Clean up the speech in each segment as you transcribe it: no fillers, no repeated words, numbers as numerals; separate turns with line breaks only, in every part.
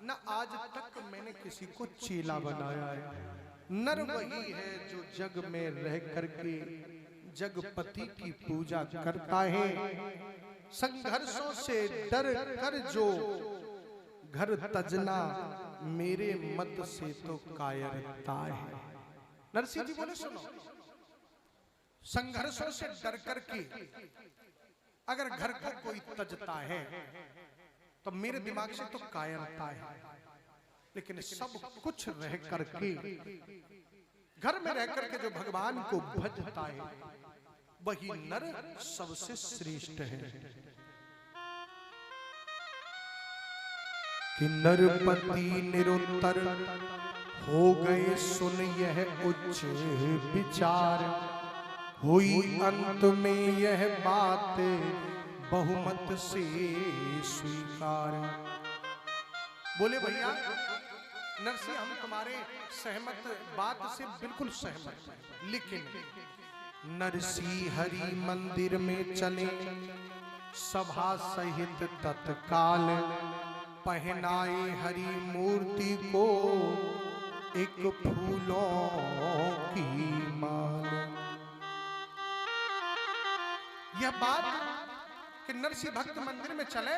न आज तक मैंने किसी को चेला बनाया है। नर वही है जो जग में रह करके जगपति की पूजा करता है। संघर्षों से डर कर जो घर तजना, मेरे मत से तो कायरता है। नरसिंह जी बोले सुनो, संघर्षों से डर करके अगर घर को कोई तजता है तो मेरे दिमाग से तो कायरता है, लेकिन सब कुछ रह करके घर में रह करके जो भगवान को भजता है वही नर सबसे श्रेष्ठ है। कि नरपति निरुत्तर हो गए सुन यह उच्च विचार, हुई अंत में यह बात बहुमत से स्वीकार। बोले भैया नरसिंह, हम तुम्हारे सहमत बात से बिल्कुल सहमत हैं, लेकिन नरसिंह हरि मंदिर में चले सभा सहित तत्काल, पहनाए हरि मूर्ति को एक फूलों की माल। यह बात कि नरसिंह भक्त मंदिर में चले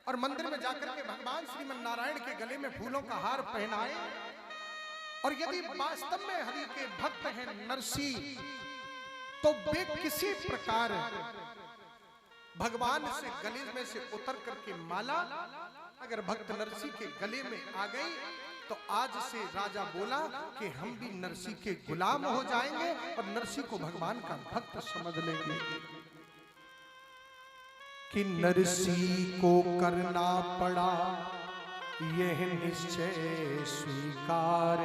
और मंदिर में जाकर के भगवान श्रीमन नारायण के गले में फूलों का हार पहनाए, और यदि वास्तव में हरि के भक्त हैं नरसिंह तो वे किसी प्रकार भगवान से गले में से उतर करके माला अगर भक्त नरसिंह के गले में आ गई तो आज से राजा बोला कि हम भी नरसिंह के गुलाम हो जाएंगे और नरसिंह को भगवान का भक्त समझ लेंगे। कि नरसिंह को करना पड़ा यह निश्चय स्वीकार,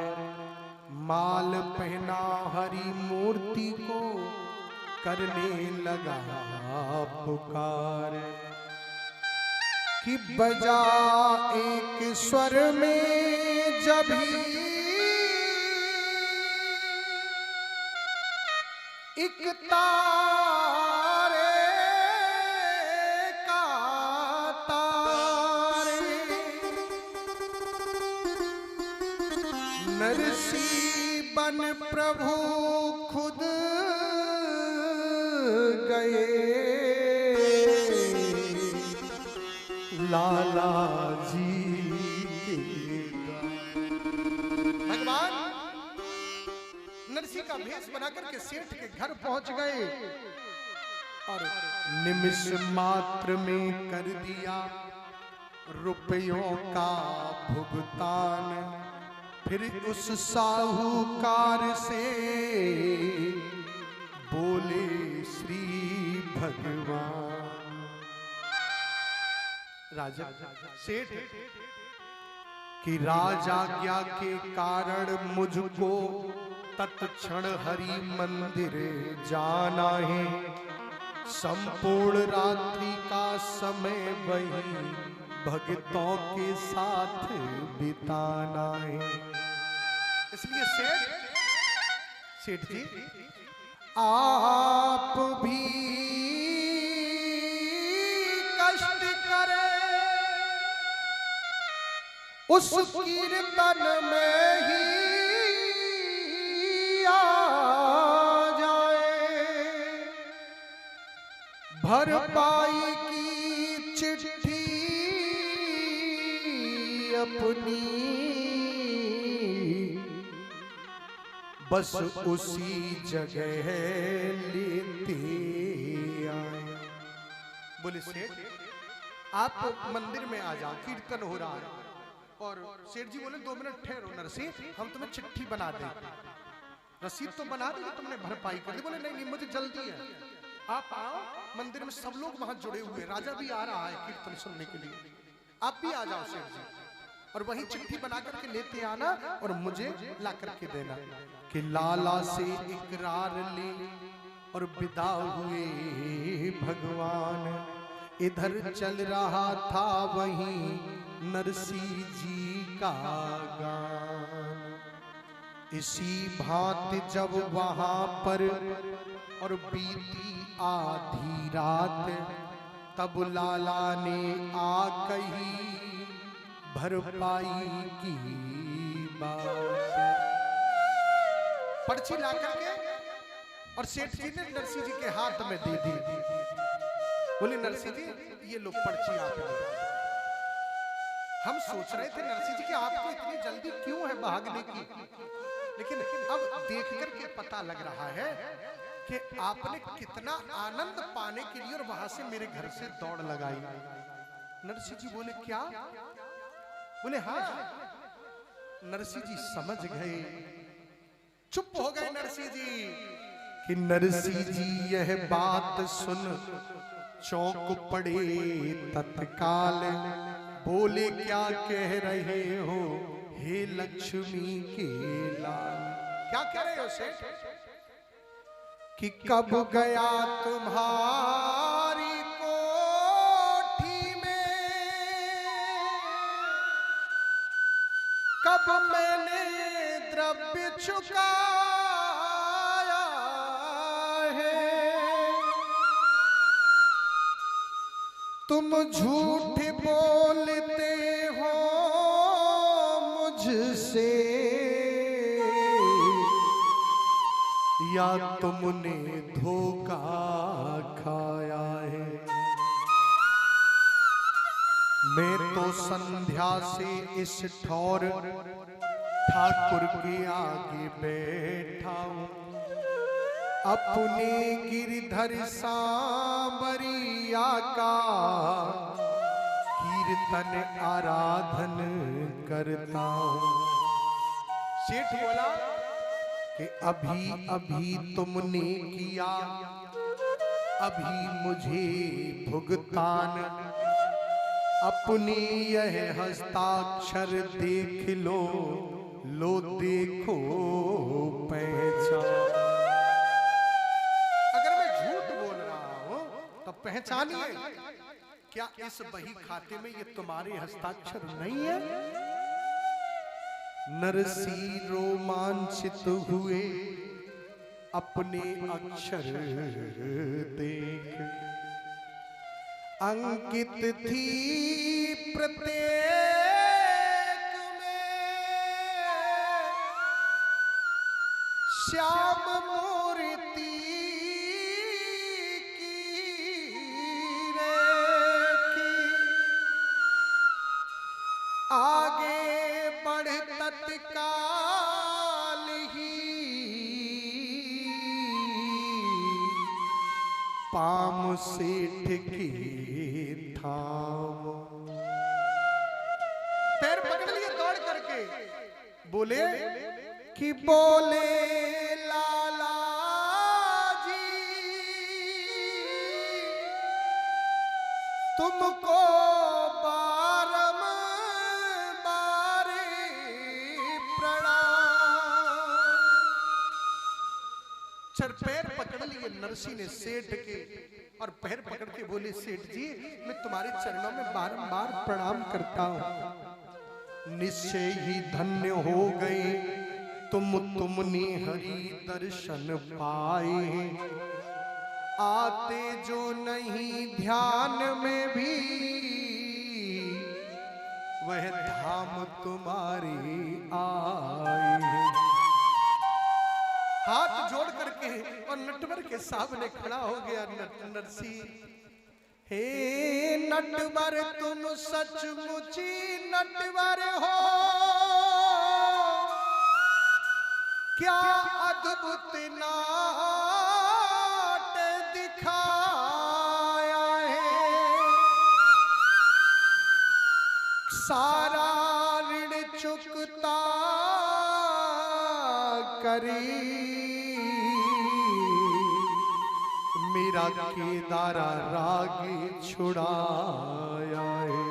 माल पहना हरि मूर्ति को करने लगा पुकार। कि बजा एक स्वर में जब एक तारे का तारे, नरसिंह बन प्रभु खुद गए, लाला जी भगवान नरसिंह का भेष बनाकर के सेठ के घर पहुंच गए और निमिष मात्र में कर दिया रुपयों का भुगतान। फिर उस साहूकार से बोले श्री भगवान। राजा सेठ कि राजाज्ञा के कारण मुझको तत्क्षण हरि मंदिर जाना है, संपूर्ण रात्रि का समय वही भक्तों के साथ बिताना है। इसलिए सेठ जी आप भी कष्ट करें उस कीर्तन में ही आ जाए, भरपाई की चिट्ठी अपनी बस उसी जगह लेते आए। बोले सेठ आप मंदिर में आ जाओ, कीर्तन हो रहा है। और सेठ जी बोले 2 मिनट ठहरो नरसिंह, हम तुम्हें चिट्ठी बना दें। रसीद तो बना दी, तुमने भरपाई कर दी। बोले नहीं नहीं मुझे जल्दी है, आप आओ। मंदिर में सब लोग वहां जुड़े हुए, राजा भी आ रहा है कीर्तन सुनने के लिए, आप भी आ जाओ सेठ जी, और वही चिट्ठी बना करके लेते आना और मुझे ला करके देना। कि लाला से इकरार ले और विदा हुए भगवान, इधर चल रहा था वहीं नरसिंह जी का गान। इसी भांति जब वहां पर और बीती आधी रात, तब लाला ने आ कही भरपाई की बात। पर्ची ला करके और सेठ जी ने नरसिंह जी के हाथ में दे दी। बोले नरसिंह जी ये लो पर्ची आपने। हम सोच रहे थे नरसिंह जी कि आपको इतनी जल्दी क्यों है भागने की, लेकिन अब देख करके पता लग रहा है कि आपने कितना आनंद पाने के लिए और वहां से मेरे घर से दौड़ लगाई। नरसिंह जी बोले क्या? बोले हाँ। नरसिंह जी समझ गए, चुप हो गए नरसिंह जी कि नरसिंह जी यह बात सुन चौंक पड़े तत्काल। बोले क्या कह रहे हो हे लक्ष्मी के लाल? क्या कह रहे हो सेठ? कि कब गया तुम्हारी कोठी में, कब मैंने द्रव्य चुकाया है। तुम झूठ बोलते हो मुझसे, या तुमने धोखा खाया है। मैं तो संध्या से इस ठौर ठाकुर के आगे बैठा हूँ, अपने गिरधर सांवरिया का कीर्तन आराधन करता हूँ। सेठ बोला कि अभी अभी तुमने किया, अभी मुझे भुगतान। अपनी यह हस्ताक्षर देख लो, लो देखो पहचान। अगर मैं झूठ बोल रहा हूं तो पहचानिए, क्या इस बही खाते में ये तुम्हारे हस्ताक्षर नहीं है? नरसिंह रोमांचित हुए अपने अक्षर देख। अंकित थी प्रत्येक में श्याम मूर्ति की रेखी। आगे बढ़ तत्काल ही पाम सेठ के थाम। पैर पकड़ लिए दौड़ करके, बोले कि बोले लाला जी तुमको बारंबार प्रणाम। चर पैर पकड़ लिए नरसिंह ने सेठ के और पैर पकड़ के बोले सेठ जी मैं तुम्हारे चरणों में बारंबार प्रणाम करता हूं। निश्चय ही धन्य हो गए तुमने हरि दर्शन पाए। आते जो नहीं ध्यान में भी वह धाम तुम्हारे आए। हाथ जोड़ करके और नटवर के सामने खड़ा हो गया नरसिंह। हे नटवर तुम सचमुची नटवर हो, क्या अद्भुत नाट दिखाया है। सारा ऋण चुकता करी मेरा केदारा राग छुड़ाया है।